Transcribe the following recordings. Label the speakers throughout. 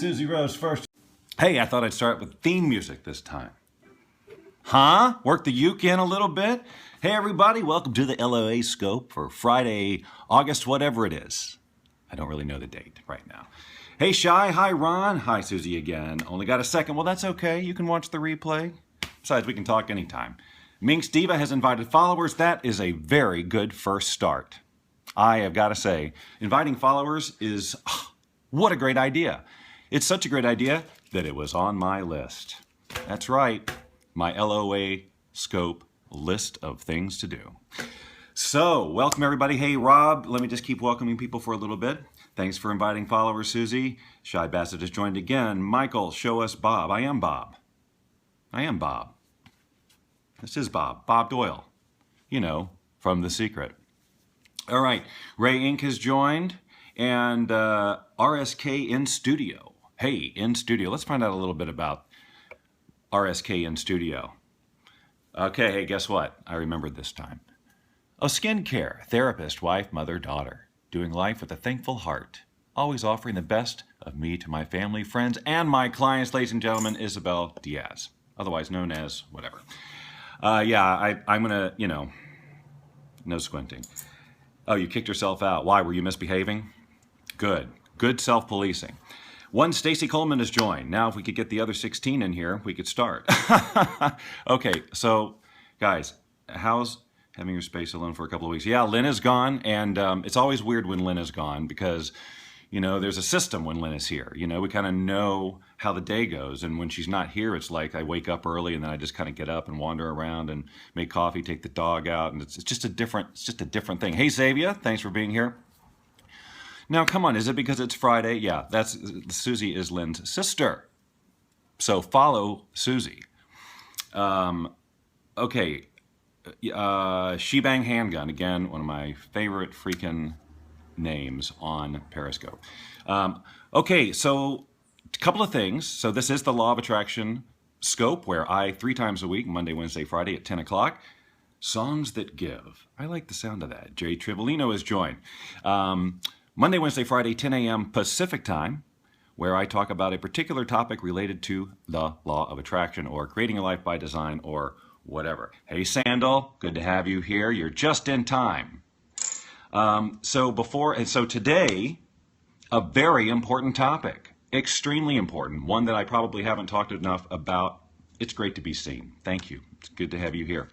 Speaker 1: Susie Rose first. Hey, I thought I'd start with theme music this time. Huh? Work the uke in a little bit? Hey everybody, welcome to the LOA Scope for Friday, August whatever it is. I don't really know the date right now. Hey Shy, hi Ron, hi Susie again. Only got a second, well that's okay, you can watch the replay. Besides, we can talk anytime. Minx Diva has invited followers. That is a very good first start. I have got to say, inviting followers is, what a great idea. It's such a great idea that it was on my list. That's right, my LOA Scope list of things to do. So, welcome everybody. Hey Rob, let me just keep welcoming people for a little bit. Thanks for inviting followers, Susie. Shy Bassett has joined again. Michael, show us Bob. I am Bob. I am Bob. This is Bob. Bob Doyle. You know, from The Secret. All right, Ray Inc. has joined, and RSK in studio. Hey, in studio. Let's find out a little bit about RSK in studio. Okay, hey, guess what? I remembered this time. A skincare, therapist, wife, mother, daughter, doing life with a thankful heart, always offering the best of me to my family, friends, and my clients, ladies and gentlemen, Isabel Diaz, otherwise known as whatever. I'm gonna, no squinting. Oh, you kicked yourself out. Why? Were you misbehaving? Good. Good self-policing. One Stacy Coleman has joined. Now, if we could get the other 16 in here, we could start. Okay, so, guys, how's having your space alone for a couple of weeks? Yeah, Lynn is gone, and it's always weird when Lynn is gone because, there's a system when Lynn is here. We kind of know how the day goes, and when she's not here, it's like I wake up early and then I just kind of get up and wander around and make coffee, take the dog out, and it's just a different thing. Hey, Xavier, thanks for being here. Now, come on, is it because it's Friday? Yeah, Susie is Lynn's sister, so follow Susie. Okay, Shebang Handgun, again, one of my favorite freaking names on Periscope. Okay, so a couple of things. So this is the Law of Attraction Scope, where I 3 times a week, Monday, Wednesday, Friday at 10 o'clock, songs that give. I like the sound of that. Jay Tribolino has joined. Monday, Wednesday, Friday, 10 a.m. Pacific time, where I talk about a particular topic related to the Law of Attraction or creating a life by design or whatever. Hey, Sandal, good to have you here. You're just in time. So today, a very important topic, extremely important, one that I probably haven't talked enough about. It's great to be seen. Thank you. It's good to have you here.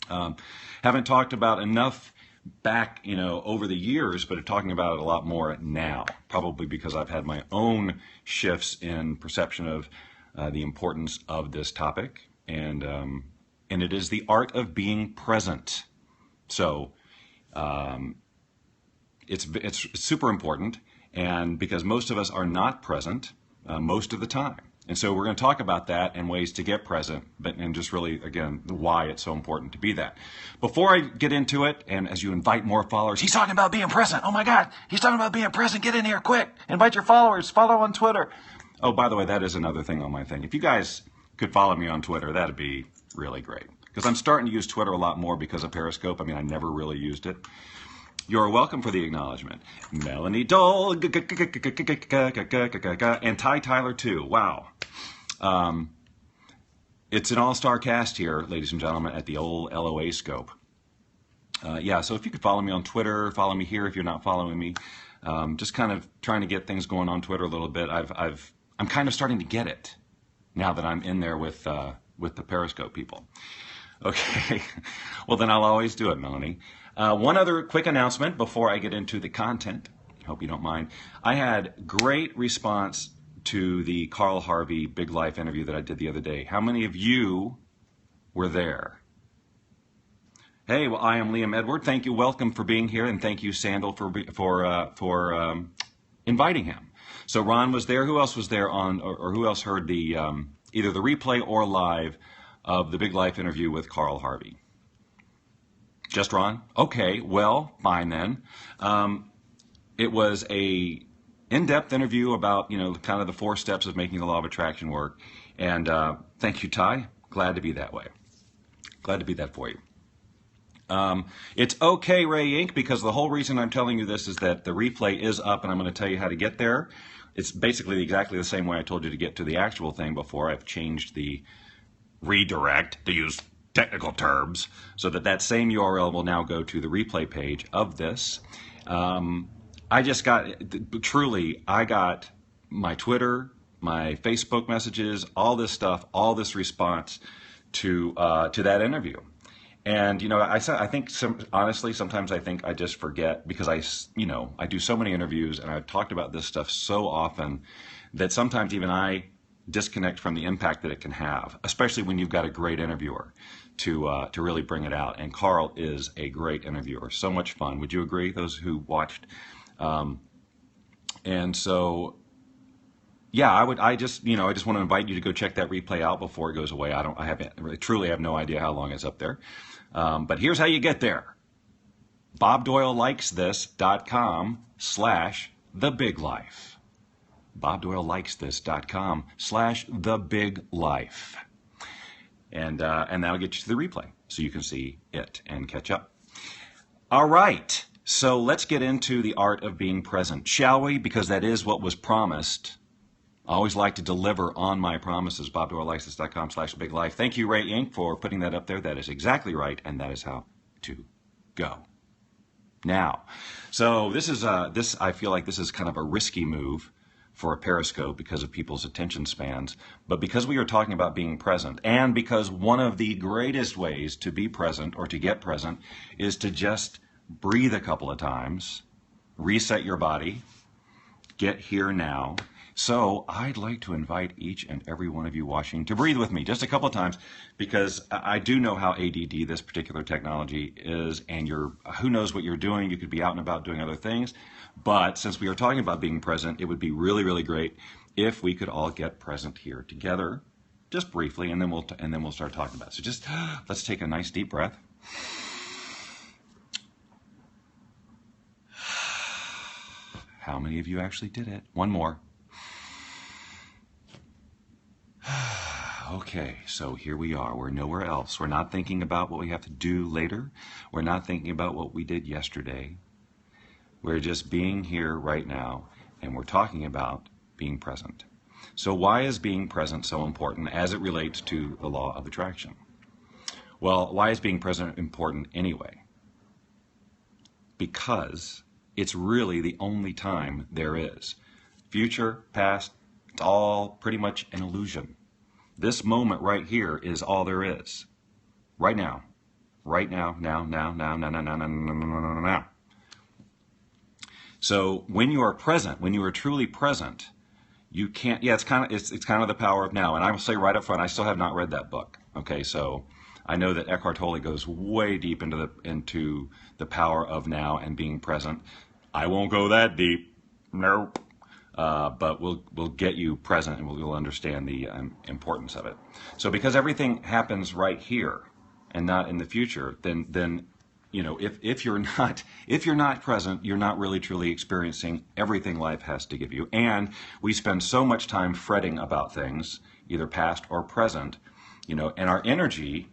Speaker 1: Haven't talked about enough back, over the years, but talking about it a lot more now, probably because I've had my own shifts in perception of the importance of this topic, and it is the art of being present. So it's super important, and because most of us are not present most of the time. And so we're going to talk about that and ways to get present, and just really, again, why it's so important to be that. Before I get into it, and as you invite more followers, he's talking about being present. Oh my God, he's talking about being present. Get in here quick. Invite your followers. Follow on Twitter. Oh, by the way, that is another thing on my thing. If you guys could follow me on Twitter, that'd be really great. Because I'm starting to use Twitter a lot more because of Periscope. I never really used it. You're welcome for the acknowledgement. Melanie Dole, and Ty Tyler too. Wow. It's an all-star cast here, ladies and gentlemen, at the old LOA Scope. So if you could follow me on Twitter, follow me here if you're not following me. Just kind of trying to get things going on Twitter a little bit. I'm kind of starting to get it now that I'm in there with the Periscope people. Okay, well then I'll always do it, Melanie. One other quick announcement before I get into the content. Hope you don't mind. I had great response to the Carl Harvey Big Life interview that I did the other day. How many of you were there? Hey, well, I am Liam Edward. Thank you. Welcome for being here, and thank you, Sandal, for inviting him. So Ron was there. Who else was there or who else heard the either the replay or live of the Big Life interview with Carl Harvey? Just Ron? Okay, well, fine then. It was a in-depth interview about, kind of the 4 steps of making the Law of Attraction work. And thank you, Ty. Glad to be that way. Glad to be that for you. It's okay, Ray Inc., because the whole reason I'm telling you this is that the replay is up, and I'm going to tell you how to get there. it's basically exactly the same way I told you to get to the actual thing before. I've changed the redirect, to use technical terms, so that that same URL will now go to the replay page of this. I just got, truly, I got my Twitter, my Facebook messages, all this stuff, all this response to that interview. And, you know, I think honestly, sometimes I think I just forget because I do so many interviews and I've talked about this stuff so often that sometimes even I disconnect from the impact that it can have, especially when you've got a great interviewer to really bring it out. And Carl is a great interviewer. So much fun. Would you agree, those who watched? And so, yeah, I just want to invite you to go check that replay out before it goes away. I truly have no idea how long it's up there. But here's how you get there. BobDoyleLikesThis.com/TheBigLife. BobDoyleLikesThis.com/TheBigLife. And that'll get you to the replay so you can see it and catch up. All right. So let's get into the art of being present, shall we? Because that is what was promised. I always like to deliver on my promises. BobDoyleLikesThis.com/BigLife. Thank you, Ray Inc., for putting that up there. That is exactly right, and that is how to go. Now, so this is I feel like this is kind of a risky move for a Periscope because of people's attention spans, but because we are talking about being present, and because one of the greatest ways to be present or to get present is to just breathe a couple of times, reset your body, get here now. So I'd like to invite each and every one of you watching to breathe with me just a couple of times, because I do know how ADD this particular technology is, and who knows what you're doing. You could be out and about doing other things, but since we are talking about being present, it would be really, really great if we could all get present here together, just briefly, and then we'll start talking about it. So just let's take a nice deep breath. How many of you actually did it? One more. Okay, so here we are. We're nowhere else. We're not thinking about what we have to do later. We're not thinking about what we did yesterday. We're just being here right now, and we're talking about being present. So why is being present so important as it relates to the law of attraction? Well, why is being present important anyway? Because it's really the only time there is. Future, past, it's all pretty much an illusion. This moment right here is all there is. Right now. Right now, now. So when you are present, when you are truly present, you can't, it's kind of the power of now. And I will say right up front, I still have not read that book. Okay, so I know that Eckhart Tolle goes way deep into the power of now and being present. I won't go that deep. Nope. But we'll get you present, and we'll understand the importance of it. So because everything happens right here and not in the future, then you know, if you're not present, you're not really truly experiencing everything life has to give you. And we spend so much time fretting about things, either past or present, you know, and our energy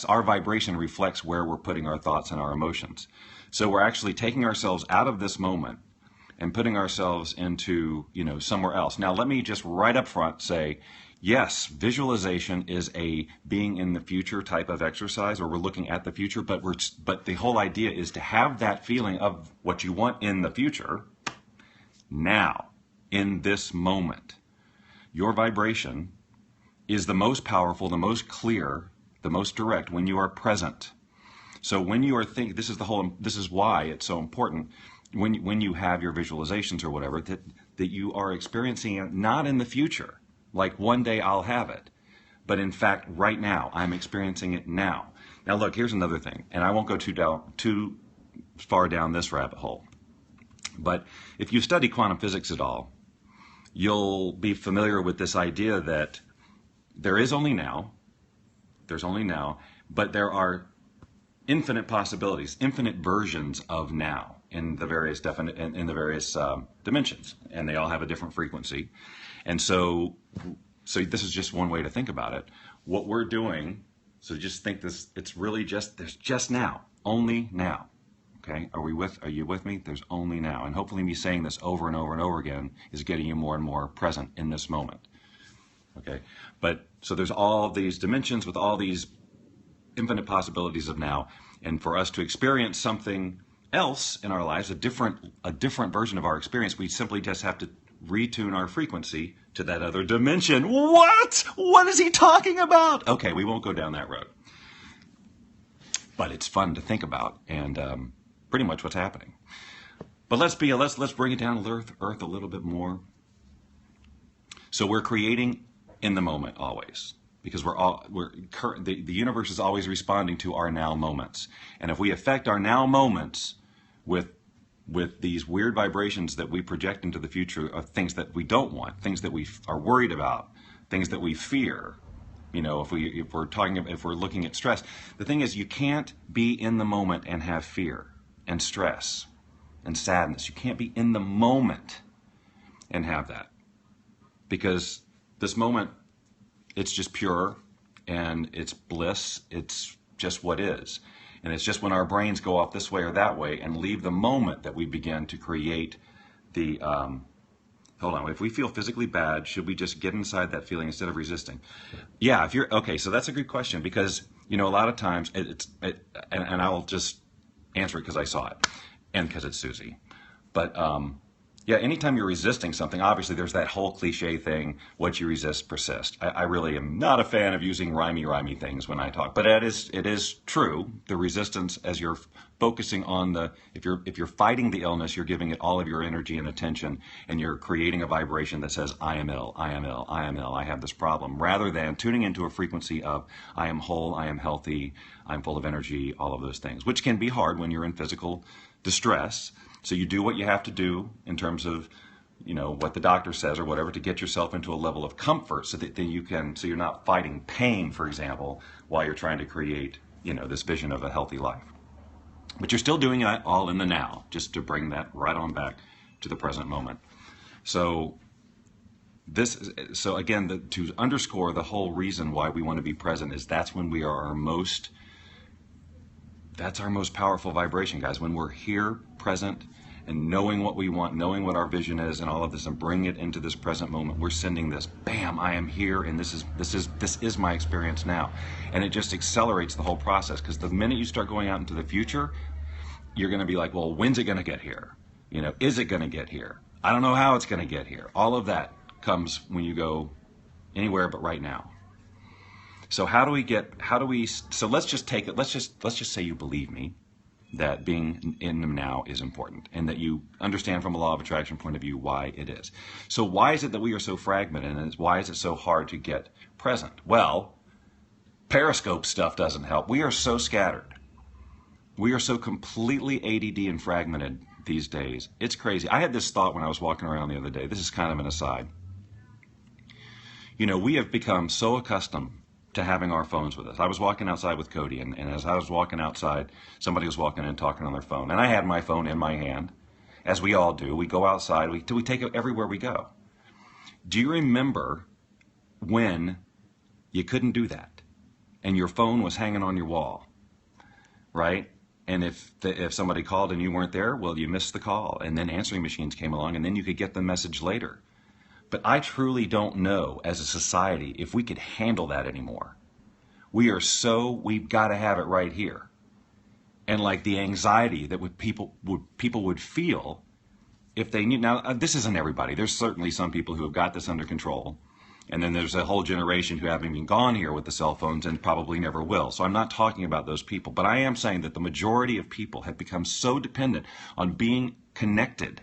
Speaker 1: our vibration reflects where we're putting our thoughts and our emotions. So we're actually taking ourselves out of this moment and putting ourselves into, you know, somewhere else. Now, let me just right up front say, yes, visualization is a being in the future type of exercise, or we're looking at the future, but the whole idea is to have that feeling of what you want in the future now, in this moment. Your vibration is the most powerful, the most clear, the most direct when you are present. So when you are thinking, this is why it's so important when you have your visualizations or whatever, that you are experiencing it not in the future, like one day I'll have it, but in fact right now I'm experiencing it now. Now look, here's another thing, and I won't go too far down this rabbit hole, but if you study quantum physics at all, you'll be familiar with this idea that there's only now, but there are infinite possibilities, infinite versions of now in the various dimensions, and they all have a different frequency. And so this is just one way to think about it. What we're doing, so just think this, it's really there's just now, only now. Okay, are you with me? There's only now. And hopefully me saying this over and over and over again is getting you more and more present in this moment. Okay, but so there's all these dimensions with all these infinite possibilities of now, and for us to experience something else in our lives, a different version of our experience, we simply just have to retune our frequency to that other dimension. What is he talking about? Okay, we won't go down that road, but it's fun to think about, and pretty much what's happening. But let's bring it down to earth a little bit more. So we're creating in the moment always, because the universe is always responding to our now moments, and if we affect our now moments with these weird vibrations that we project into the future of things that we don't want, things that we are worried about, things that we fear. You know, if we're looking at stress, the thing is, you can't be in the moment and have fear and stress and sadness. You can't be in the moment and have that, because this moment, it's just pure and it's bliss. It's just what is. And it's just when our brains go off this way or that way and leave the moment that we begin to create the, hold on, if we feel physically bad, should we just get inside that feeling instead of resisting? Yeah, okay, so that's a good question, because, you know, a lot of times, and I'll just answer it because I saw it, and because it's Susie. But, yeah, anytime you're resisting something, obviously there's that whole cliche thing, what you resist persists. I really am not a fan of using rhymey things when I talk, but it is true. The resistance, as you're focusing on if you're fighting the illness, you're giving it all of your energy and attention, and you're creating a vibration that says, I am ill, I am ill, I am ill, I have this problem, rather than tuning into a frequency of, I am whole, I am healthy, I'm full of energy, all of those things, which can be hard when you're in physical distress. So you do what you have to do in terms of, you know, what the doctor says or whatever to get yourself into a level of comfort so that so you're not fighting pain, for example, while you're trying to create, you know, this vision of a healthy life. But you're still doing that all in the now, just to bring that right on back to the present moment. So again, to underscore the whole reason why we want to be present is that's when we are that's our most powerful vibration, guys. When we're here, present, and knowing what we want, knowing what our vision is, and all of this, and bring it into this present moment, we're sending this, bam, I am here, and this is my experience now. And it just accelerates the whole process, because the minute you start going out into the future, you're going to be like, well, when's it going to get here? You know, is it going to get here? I don't know how it's going to get here. All of that comes when you go anywhere but right now. So so let's just take it, let's just say you believe me that being in the now is important, and that you understand from a law of attraction point of view why it is. So why is it that we are so fragmented, and why is it so hard to get present? Well, Periscope stuff doesn't help. We are so scattered. We are so completely ADD and fragmented these days. It's crazy. I had this thought when I was walking around the other day. This is kind of an aside. You know, we have become so accustomed to having our phones with us. I was walking outside with Cody, and as I was walking outside, somebody was walking in talking on their phone. And I had my phone in my hand, as we all do. We go outside, we take it everywhere we go. Do you remember when you couldn't do that, and your phone was hanging on your wall, right? And if somebody called and you weren't there, well, you missed the call, and then answering machines came along, and then you could get the message later. But I truly don't know, as a society, if we could handle that anymore. We've got to have it right here. And like the anxiety that people would feel if they knew. Now, this isn't everybody. There's certainly some people who have got this under control. And then there's a whole generation who haven't even gone here with the cell phones and probably never will. So I'm not talking about those people. But I am saying that the majority of people have become so dependent on being connected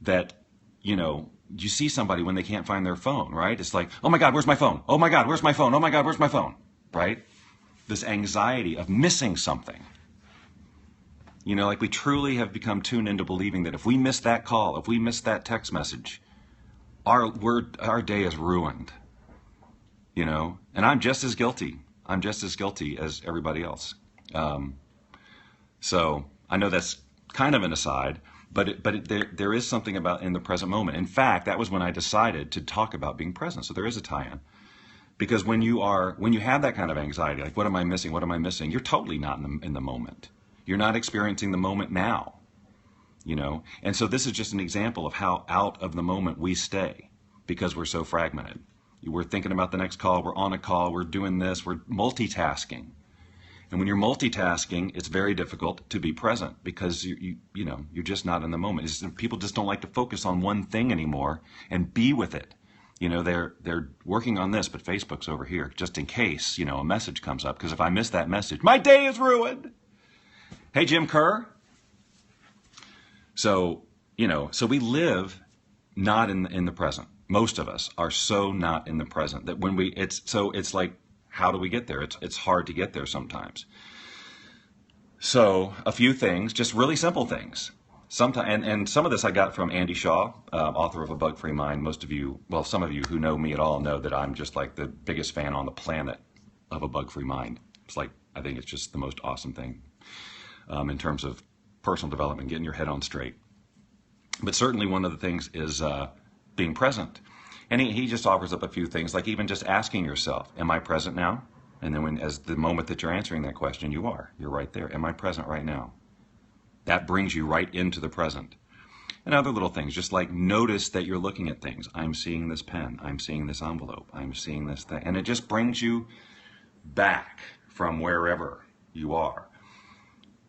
Speaker 1: that, you know, you see somebody when they can't find their phone, right? It's like, oh my God, where's my phone? Oh my God, where's my phone? Oh my God, where's my phone? Right? This anxiety of missing something. You know, like we truly have become tuned into believing that if we miss that call, if we miss that text message, our day is ruined. You know, and I'm just as guilty. I'm just as guilty as everybody else. So I know that's kind of an aside. But there is something about in the present moment. In fact, that was when I decided to talk about being present. So there is a tie-in. Because when you have that kind of anxiety, like what am I missing? What am I missing? You're totally not in the moment. You're not experiencing the moment now, you know? And so this is just an example of how out of the moment we stay because we're so fragmented. We're thinking about the next call, we're on a call, we're doing this, we're multitasking. And when you're multitasking, it's very difficult to be present because you're just not in the moment. People just don't like to focus on one thing anymore and be with it. You know, they're working on this, but Facebook's over here just in case, you know, a message comes up. Because if I miss that message, my day is ruined. Hey, Jim Kerr. So, you know, so we live not in the present. Most of us are so not in the present that when it's like, how do we get there? It's hard to get there sometimes. So a few things, just really simple things. Sometimes, and some of this I got from Andy Shaw, author of A Bug-Free Mind. Most of you, well, some of you who know me at all know that I'm just like the biggest fan on the planet of A Bug-Free Mind. It's like, I think it's just the most awesome thing in terms of personal development, getting your head on straight. But certainly one of the things is being present. And he just offers up a few things, like even just asking yourself, am I present now? And then as the moment that you're answering that question, you're right there. Am I present right now? That brings you right into the present. And other little things, just like notice that you're looking at things. I'm seeing this pen. I'm seeing this envelope. I'm seeing this thing. And it just brings you back from wherever you are.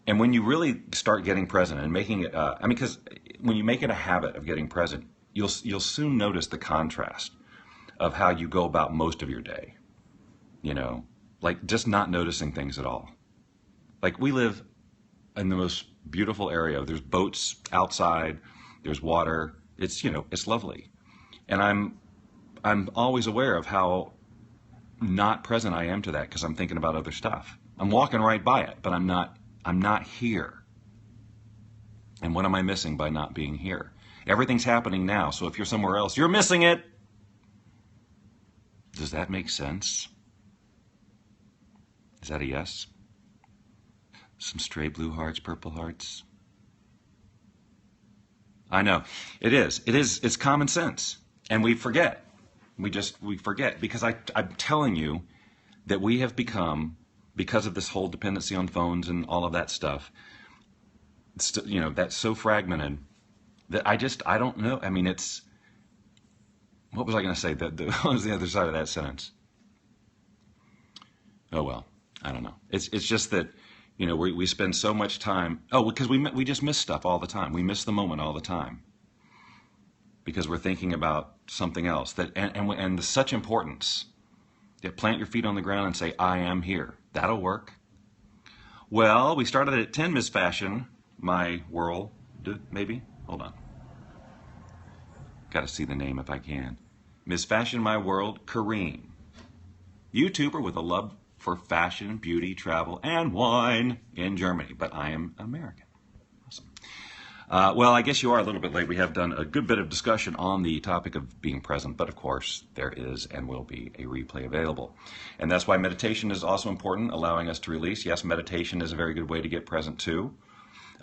Speaker 1: And when you really start getting present and making it, because when you make it a habit of getting present, you'll soon notice the contrast of how you go about most of your day. You know, like just not noticing things at all. Like we live in the most beautiful area. There's boats outside. There's water. It's, you know, it's lovely. And I'm always aware of how not present I am to that because I'm thinking about other stuff. I'm walking right by it, but I'm not here. And what am I missing by not being here? Everything's happening now, so if you're somewhere else, you're missing it. Does that make sense? Is that a yes? Some stray blue hearts, purple hearts. I know. It is. It's common sense. And we forget. We forget because I'm telling you that we have become, because of this whole dependency on phones and all of that stuff, you know, that's so fragmented that I don't know. I mean, what was I going to say? What was the other side of that sentence? Oh, well, I don't know. It's just that, you know, we spend so much time, because we just miss stuff all the time. We miss the moment all the time because we're thinking about something else and such importance. Yeah, plant your feet on the ground and say, I am here. That'll work. Well, we started at 10, Miss Fashion, my world, maybe? Hold on. Got to see the name if I can. Miss Fashion, my world, Kareem. YouTuber with a love for fashion, beauty, travel, and wine in Germany. But I am American. Awesome. Well, I guess you are a little bit late. We have done a good bit of discussion on the topic of being present, but of course there is and will be a replay available. And that's why meditation is also important, allowing us to release. Yes, meditation is a very good way to get present too.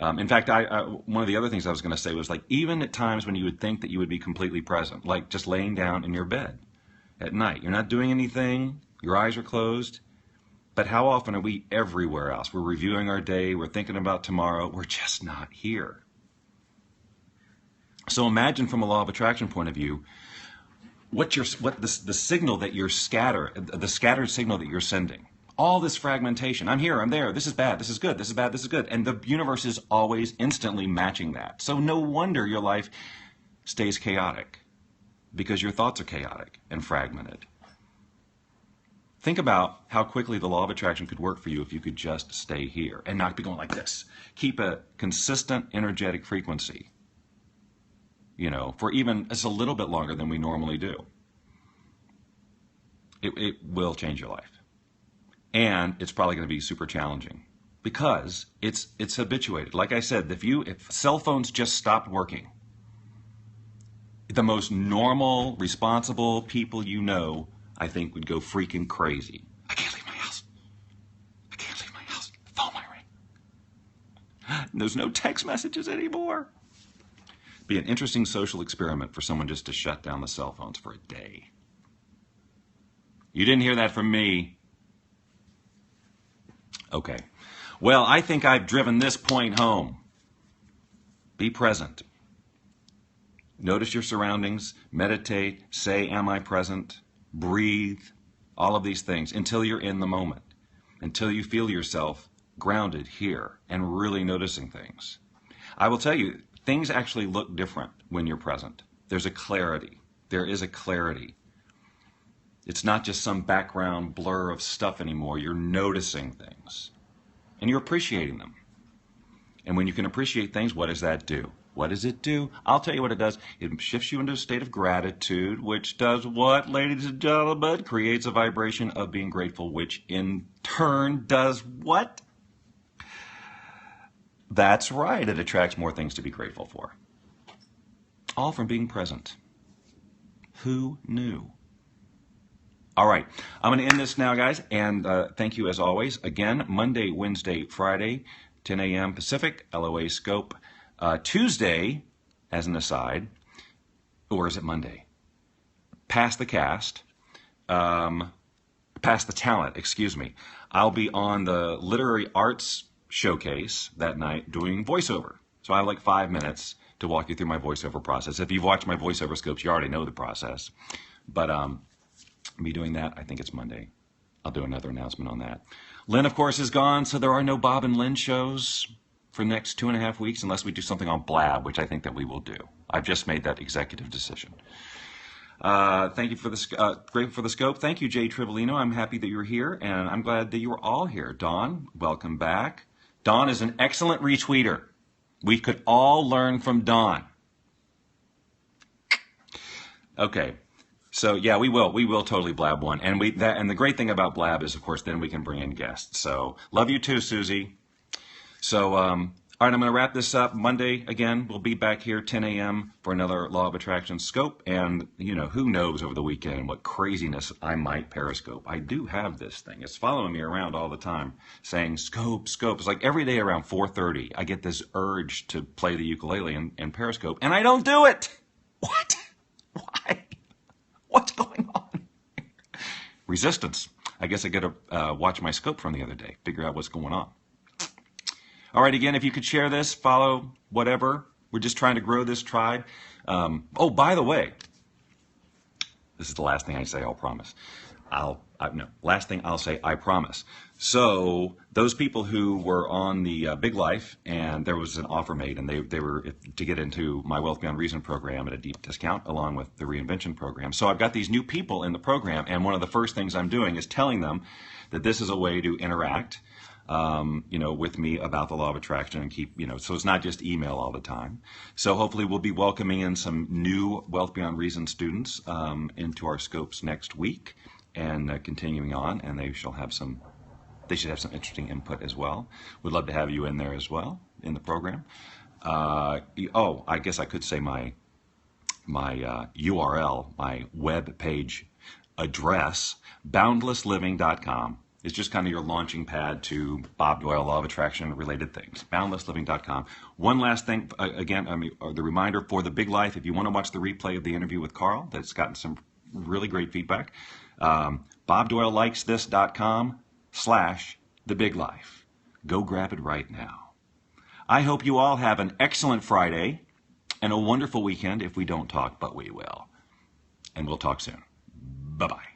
Speaker 1: In fact, one of the other things I was going to say was like even at times when you would think that you would be completely present, like just laying down in your bed at night. You're not doing anything. Your eyes are closed. But how often are we everywhere else? We're reviewing our day. We're thinking about tomorrow. We're just not here. So imagine from a law of attraction point of view, the signal that you're the scattered signal that you're sending. All this fragmentation. I'm here, I'm there, this is bad, this is good, this is bad, this is good. And the universe is always instantly matching that. So no wonder your life stays chaotic because your thoughts are chaotic and fragmented. Think about how quickly the law of attraction could work for you if you could just stay here and not be going like this. Keep a consistent energetic frequency, you know, for even it's a little bit longer than we normally do. It will change your life. And it's probably going to be super challenging because it's habituated. Like I said, if cell phones just stopped working, the most normal, responsible people you know, I think, would go freaking crazy. I can't leave my house. I can't leave my house. The phone might ring. There's no text messages anymore. Be an interesting social experiment for someone just to shut down the cell phones for a day. You didn't hear that from me. Okay. Well, I think I've driven this point home. Be present. Notice your surroundings, meditate, say, am I present? Breathe, all of these things until you're in the moment, until you feel yourself grounded here and really noticing things. I will tell you, things actually look different when you're present. There's a clarity. There is a clarity. It's not just some background blur of stuff anymore. You're noticing things and you're appreciating them. And when you can appreciate things, what does that do? What does it do? I'll tell you what it does. It shifts you into a state of gratitude, which does what, ladies and gentlemen? Creates a vibration of being grateful, which in turn does what? That's right. It attracts more things to be grateful for. All from being present. Who knew? All right. I'm going to end this now, guys. And thank you as always. Again, Monday, Wednesday, Friday, 10 a.m. Pacific, LOA Scope. Tuesday, as an aside, or is it Monday? Past the cast, past the talent, excuse me. I'll be on the Literary Arts Showcase that night doing voiceover. So I have like 5 minutes to walk you through my voiceover process. If you've watched my voiceover scopes, you already know the process. But I'll be doing that. I think it's Monday. I'll do another announcement on that. Lynn, of course, is gone, so there are no Bob and Lynn shows for the next 2.5 weeks unless we do something on Blab, which I think that we will do. I've just made that executive decision. Thank you for the grateful for the scope. Thank you, Jay Trivolino. I'm happy that you're here, and I'm glad that you were all here. Dawn, welcome back. Dawn is an excellent retweeter. We could all learn from Dawn. Okay. So yeah, we will totally Blab one, and the great thing about Blab is, of course, then we can bring in guests. So love you too, Susie. So all right, I'm going to wrap this up. Monday again, we'll be back here 10 a.m. for another Law of Attraction scope, and you know who knows over the weekend what craziness I might periscope. I do have this thing; it's following me around all the time, saying scope, scope. It's like every day around 4:30, I get this urge to play the ukulele and periscope, and I don't do it. What? Why? What's going on? Resistance. I guess I got to watch my scope from the other day, figure out what's going on. All right, again, if you could share this, follow, whatever. We're just trying to grow this tribe. Oh, by the way, this is the last thing I say, I'll promise. Last thing I'll say, I promise. So those people who were on the Big Life, and there was an offer made, and they were to get into my Wealth Beyond Reason program at a deep discount, along with the Reinvention program. So I've got these new people in the program, and one of the first things I'm doing is telling them that this is a way to interact with me about the law of attraction and keep, so it's not just email all the time. So hopefully we'll be welcoming in some new Wealth Beyond Reason students into our scopes next week and continuing on, and they should have some interesting input as well. We'd love to have you in there as well in the program. I guess I could say my URL, my web page address, boundlessliving.com. It's just kind of your launching pad to Bob Doyle, Law of Attraction related things. Boundlessliving.com. One last thing, again, the reminder for the Big Life, if you want to watch the replay of the interview with Carl, that's gotten some really great feedback, BobDoyleLikesThis.com/TheBigLife. Go grab it right now. I hope you all have an excellent Friday and a wonderful weekend if we don't talk, but we will. And we'll talk soon. Bye-bye.